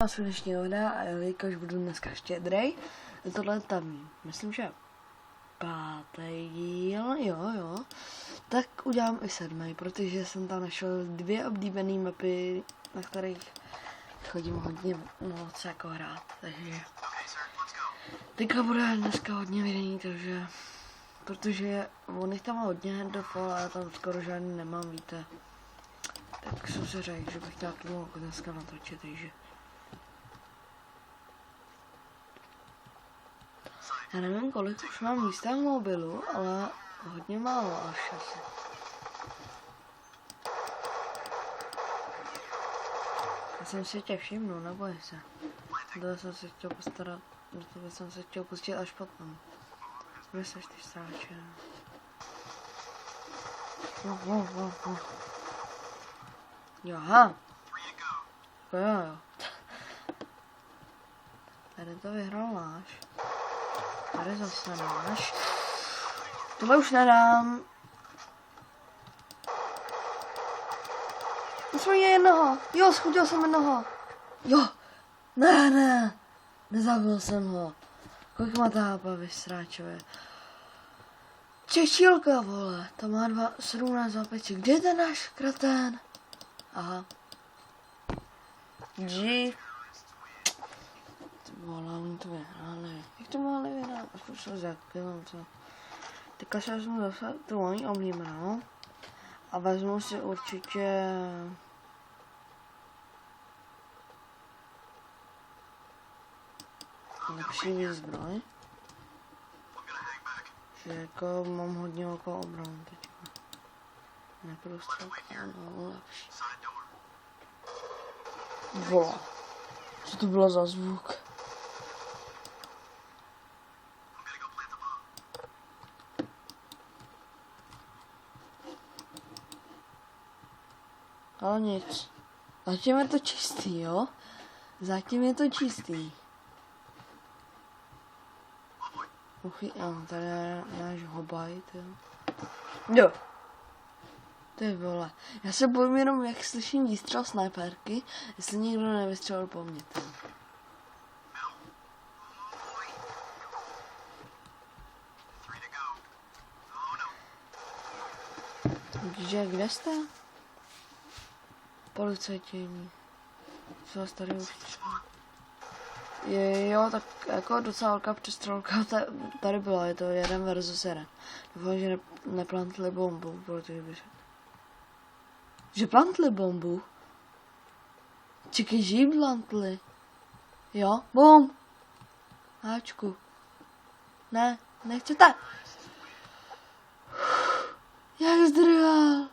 Dnešního videa a jelikož budu dneska štědrej, tohle tam, myslím, že pátý díl, jo, tak udělám i 7, protože jsem tam našel 2 oblíbené mapy, na kterých chodím hodně moc jako hrát, takže teďka bude dneska hodně videí, protože on jich tam má hodně handofol a já tam skoro žádný nemám, víte, tak jsem se řekl, že bych to mohl dneska natočit, takže já nevím, kolik už mám místa v mobilu, ale hodně málo až asi. Já jsem si tě všimnul, neboj se. Do jsem se chtěl postarat, do tebe jsem se chtěl pustit až potom. Kde seš ty stráče? Aha. Jo. Tady to vyhrál náš. Tady zase náš. Tohle už nedám. Musím jednoho. Jo, schodil jsem jednoho. Jo. Ne. Nezabil jsem ho. Kolik má ta HP, vysráčové. Čečílka, vole. To má 17 zápečí. Kde je ten náš kretén? Aha. G. Vole, oni to vyhráli. Jak to mohli vyhrát? Aspoň se zakpělám, co? Teďka se vezmu zase tu mojí oblíbenou. A vezmu si určitě lepší výzbroj. Že jako mám hodně okolo obranu teďka. Neprostřelka, no lepší. Vole. Co to bylo za zvuk? Ale nic. Zatím je to čistý, jo? Zatím je to čistý. Tady je náš hobajt, jo? Jo. Ty vole. Já se bojím jenom, jak slyším výstřel snajperky, jestli nikdo nevystřelil po mně, ty. Takže kde jste? Policajti. Co vás tady už třeba? Jo, tak jako docela velká přestřelka tady byla, je to 1 versus 1. Doufám, že neplantli bombu, protože by... Že plantli bombu? Čekaj, že ji plantli? Jo, bum! Háčku. Ne, nechcete! Jak zdrhal!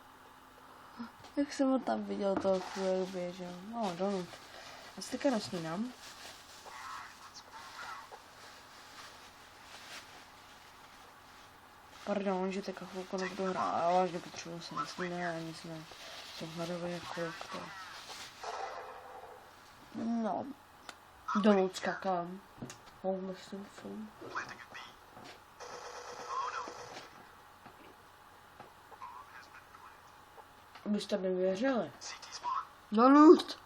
Jak jsem ho tam viděl toho chvíli běžel. No, donut. Já si teďka nesmínám. Pardon, že teďka chvilku nebudu hrát, ale vážně potřebuji se nesmínat a nic ne. Jsem hladový jako to. No. Donut skakám. Homeless film. Abyste mi věřili. Donut!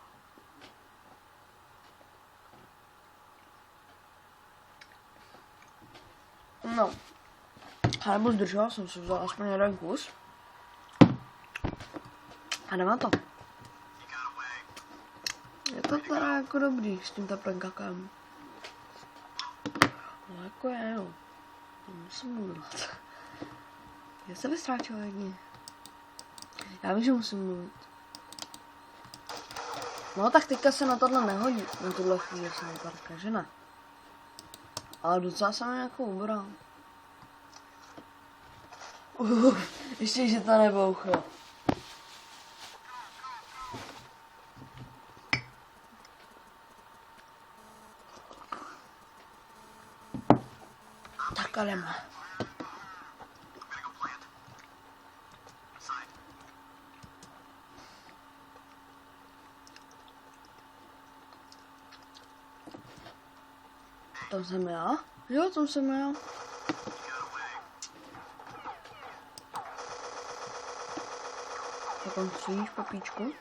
No. A nebo zdržel, jsem si vzal aspoň 1 kus. A nemá to. Je to teda jako dobrý s tím teplenkakem. No jako je, jo. Musím mluvit. Já se vystráčil jedně. Já vím, že musím mluvit. No tak teďka se na tohle nehodí. Na tuhle chvíli se nejparka, že ne? Ale docela jsem nějakou ubral. Ještě, že to nebouchlo. Tak ale má. Tam jsem já? Jo, tam jsem já. Tak on stříš papíčku.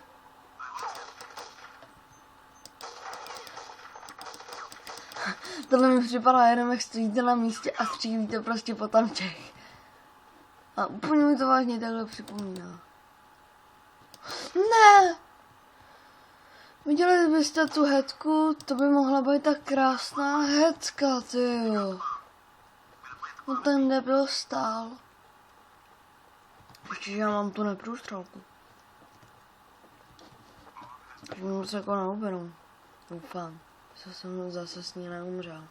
Tohle mi připadá jenom, jak stojíte na místě a střílíte prostě po tamčech. A úplně mi to vážně takhle připomíná. Ne! Viděli byste tu hecku? To by mohla být tak krásná hecka, tyjo. No ten debil stál. Ještě, že já mám tu neprůstřelku. Takže mu se jako neuberu. Doufám, že jsem zase s ní neumřel.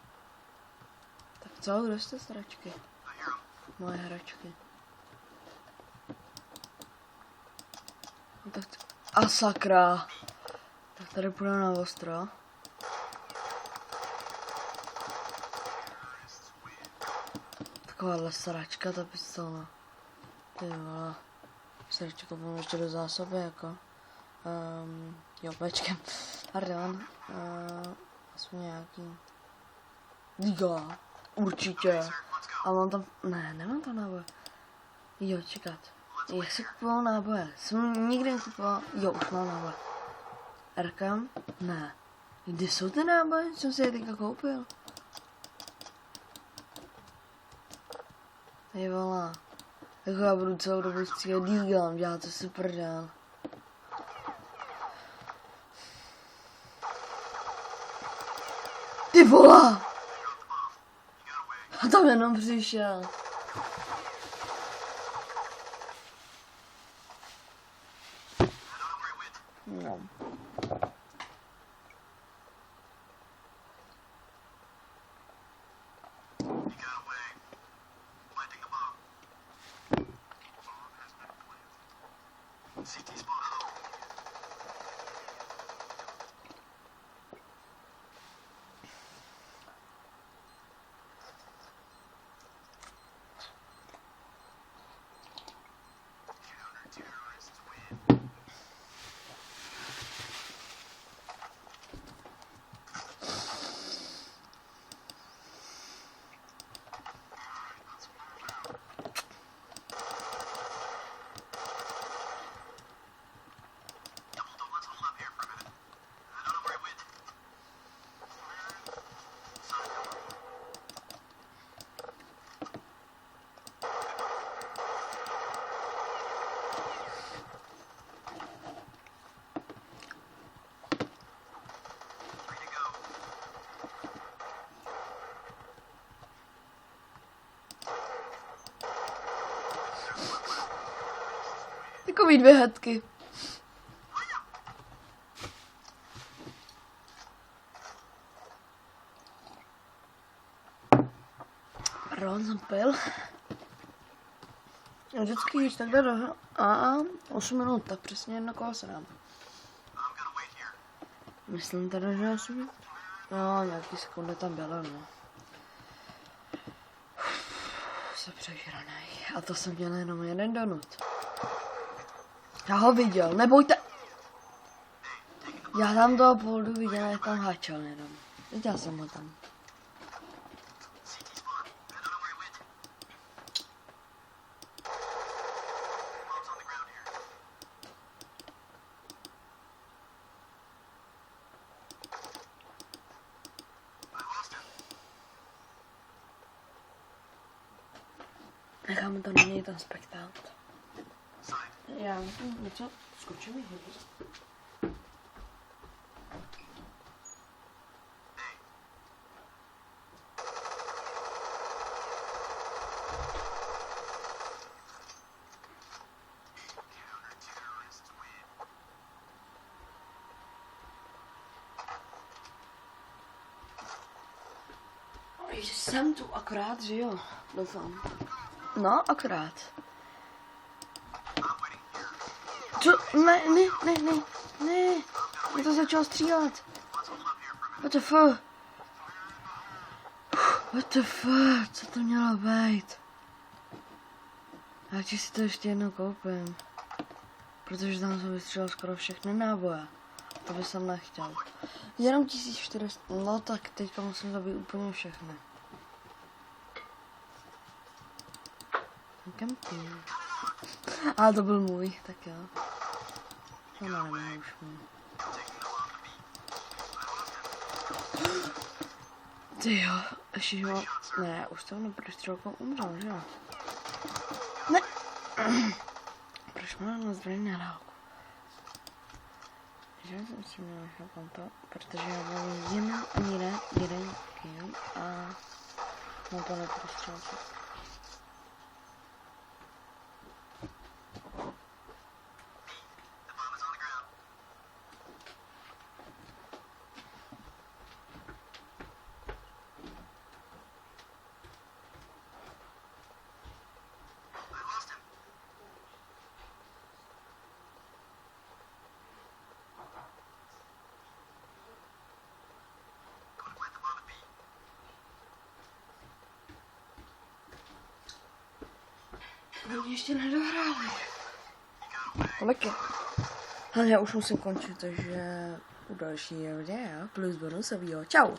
Tak co, kde jste sračky? Moje hračky. No tak a sakra. Tak tady půjde na ostro. Takováhle sračka, ta pistola. Ty vole. Sračka mám ještě do zásoby, jako. Jo, počkej. Pardon. Aspoň nějaký. Jo, určitě. A mám tam, ne, nemám tam náboje. Jo, čekat. Jak si kupoval náboje? Jsem nikdy nekupoval, jo, už mám náboje. Arkam? Ne. Kde jsou ty náboje? Jsem si je teďka koupil. Ty vole. Jako já budu celou dobu střílet dígám, dělat to si prdel. Ty vole! A tam jenom přišel. No. Takový dvě hezky. Pardon, jsem pil. Vždycky, když tak jde do 8 minut, tak přesně jedno kolo se dám. Myslím teda, že asi... No, nějaký sekundy tam bylo, no. Jsem přežranej. A to jsem měl jenom jeden donut. Já ho viděl, nebojte. Já tam toho poldu viděl, jak tam háčel jenom. Viděl jsem ho tam. Necháme to na něj ten spektát. Já něco skočím vyhodit. Jsem tu akorát, že jo, doufám. No, akorát. Co? Ne. On to začal střílet. What the fuck? What the fuck? Co to mělo být? Já si to ještě jednou koupím. Protože tam jsem vystřelil skoro všechny náboje. To by jsem nechtěl. Jenom 1400. No tak teďka musím zabít úplně všechny. Kam ty? A to byl můj, tak jo. No nevím, už můj. Ty jo, ještě ho... Ne, už to neprostřelkou umřel, že jo? Ne! Proč mám na zbraní na dálku? Že jsem si měl nechat konto, protože já mám jen jeden kill a mám to neprostřelku. Oni ještě nedohráli. Kolik je? Ale já už musím končit, takže u dalšího videa plus bonusovýho. Čau!